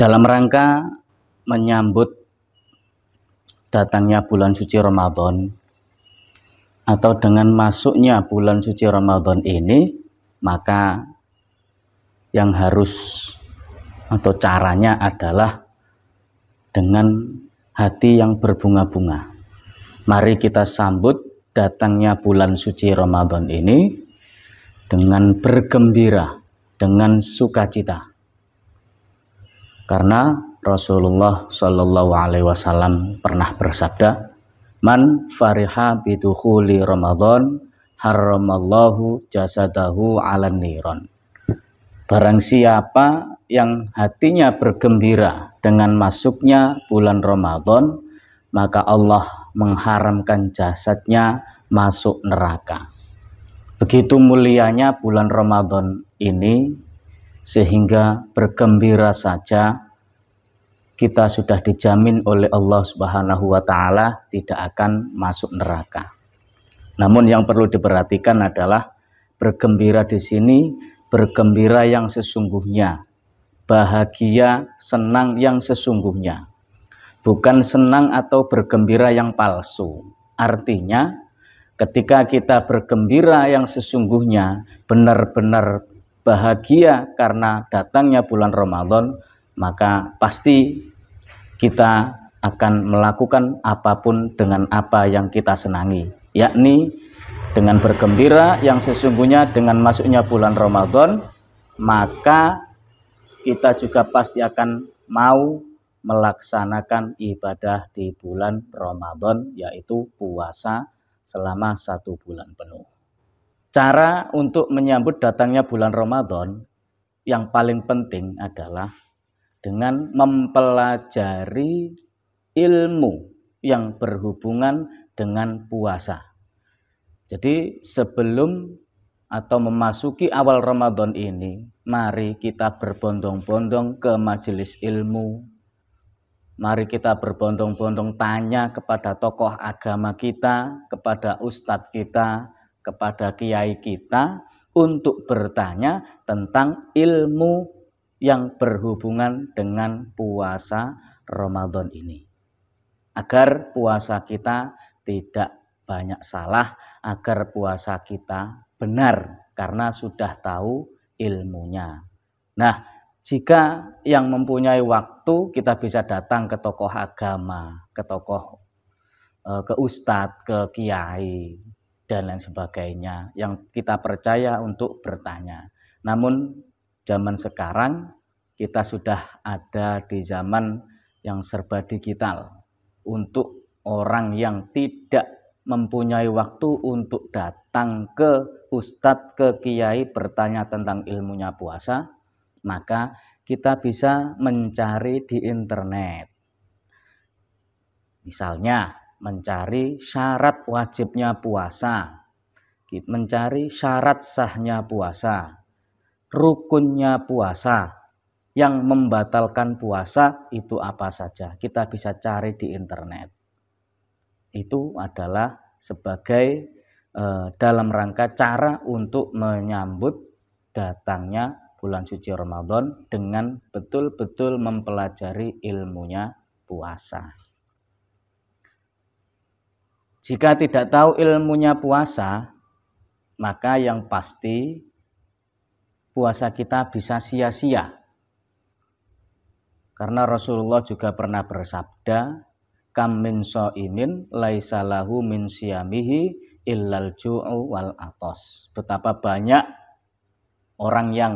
Dalam rangka menyambut datangnya bulan suci Ramadan atau dengan masuknya bulan suci Ramadan ini, maka yang harus atau caranya adalah dengan hati yang berbunga-bunga. Mari kita sambut datangnya bulan suci Ramadan ini dengan bergembira, dengan sukacita. Karena Rasulullah Shallallahu Alaihi Wasallam pernah bersabda, "Man fariha bidukhuli Ramadan, haramallahu jasadahu 'alan niron." Barang siapa yang hatinya bergembira dengan masuknya bulan Ramadan, maka Allah mengharamkan jasadnya masuk neraka. Begitu mulianya bulan Ramadan ini, sehingga bergembira saja kita sudah dijamin oleh Allah Subhanahu wa Ta'ala tidak akan masuk neraka. Namun yang perlu diperhatikan adalah bergembira di sini, bergembira yang sesungguhnya, bahagia, senang yang sesungguhnya, bukan senang atau bergembira yang palsu. Artinya ketika kita bergembira yang sesungguhnya, benar-benar bahagia karena datangnya bulan Ramadan, maka pasti kita akan melakukan apapun dengan apa yang kita senangi, yakni dengan bergembira yang sesungguhnya dengan masuknya bulan Ramadan, maka kita juga pasti akan mau melaksanakan ibadah di bulan Ramadan, yaitu puasa selama 1 bulan penuh. Cara untuk menyambut datangnya bulan Ramadan yang paling penting adalah dengan mempelajari ilmu yang berhubungan dengan puasa. Jadi sebelum atau memasuki awal Ramadan ini, mari kita berbondong-bondong ke majelis ilmu. Mari kita berbondong-bondong tanya kepada tokoh agama kita, kepada ustadz kita, kepada kiai kita untuk bertanya tentang ilmu yang berhubungan dengan puasa Ramadan ini. Agar puasa kita tidak banyak salah, agar puasa kita benar karena sudah tahu ilmunya. Nah, jika yang mempunyai waktu, kita bisa datang ke tokoh agama, ke tokoh, ke ustadz, ke kiai, dan lain sebagainya yang kita percaya untuk bertanya. Namun zaman sekarang kita sudah ada di zaman yang serba digital. Untuk orang yang tidak mempunyai waktu untuk datang ke ustadz, ke kiai bertanya tentang ilmunya puasa, maka kita bisa mencari di internet. Misalnya mencari syarat wajibnya puasa, mencari syarat sahnya puasa, rukunnya puasa, yang membatalkan puasa itu apa saja. Kita bisa cari di internet. Itu adalah sebagai dalam rangka cara untuk menyambut datangnya bulan suci Ramadan dengan betul-betul mempelajari ilmunya puasa. Jika tidak tahu ilmunya puasa, maka yang pasti puasa kita bisa sia-sia. Karena Rasulullah juga pernah bersabda, "Kam min shaimin laisa lahu min siyamihi illal ju'u wal atos." Betapa banyak orang yang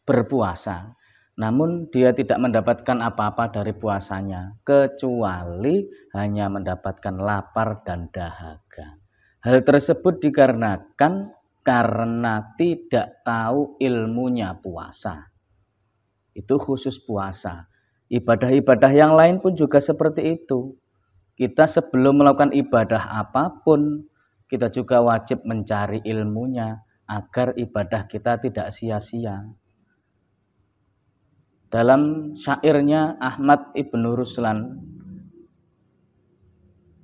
berpuasa, namun dia tidak mendapatkan apa-apa dari puasanya, kecuali hanya mendapatkan lapar dan dahaga. Hal tersebut dikarenakan karena tidak tahu ilmunya puasa. Itu khusus puasa. Ibadah-ibadah yang lain pun juga seperti itu. Kita sebelum melakukan ibadah apapun, kita juga wajib mencari ilmunya agar ibadah kita tidak sia-sia. Dalam syairnya Ahmad Ibnu Ruslan,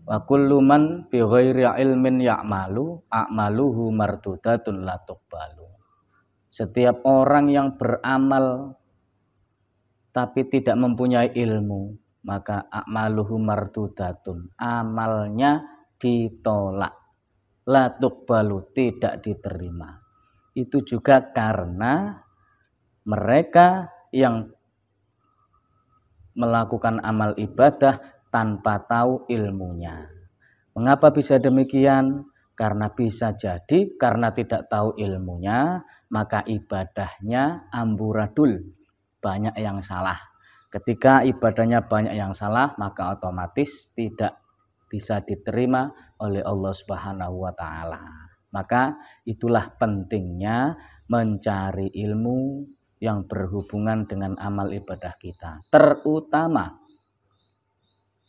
"Wa kullu man bi ghairi ilmin ya'malu, a'maluhu mardudatun la tuqbalu." Setiap orang yang beramal tapi tidak mempunyai ilmu, maka a'maluhu mardudatun, amalnya ditolak, la tuqbalu, tidak diterima. Itu juga karena mereka yang melakukan amal ibadah tanpa tahu ilmunya. Mengapa bisa demikian? Karena bisa jadi karena tidak tahu ilmunya, maka ibadahnya amburadul, banyak yang salah. Ketika ibadahnya banyak yang salah, maka otomatis tidak bisa diterima oleh Allah Subhanahu wa taala. Maka itulah pentingnya mencari ilmu yang berhubungan dengan amal ibadah kita, terutama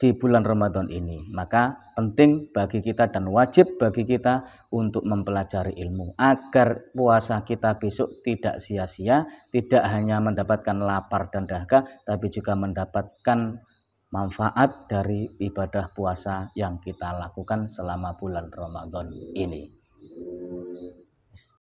di bulan Ramadan ini. Maka penting bagi kita dan wajib bagi kita untuk mempelajari ilmu agar puasa kita besok tidak sia-sia, tidak hanya mendapatkan lapar dan dahaga, tapi juga mendapatkan manfaat dari ibadah puasa yang kita lakukan selama bulan Ramadan ini.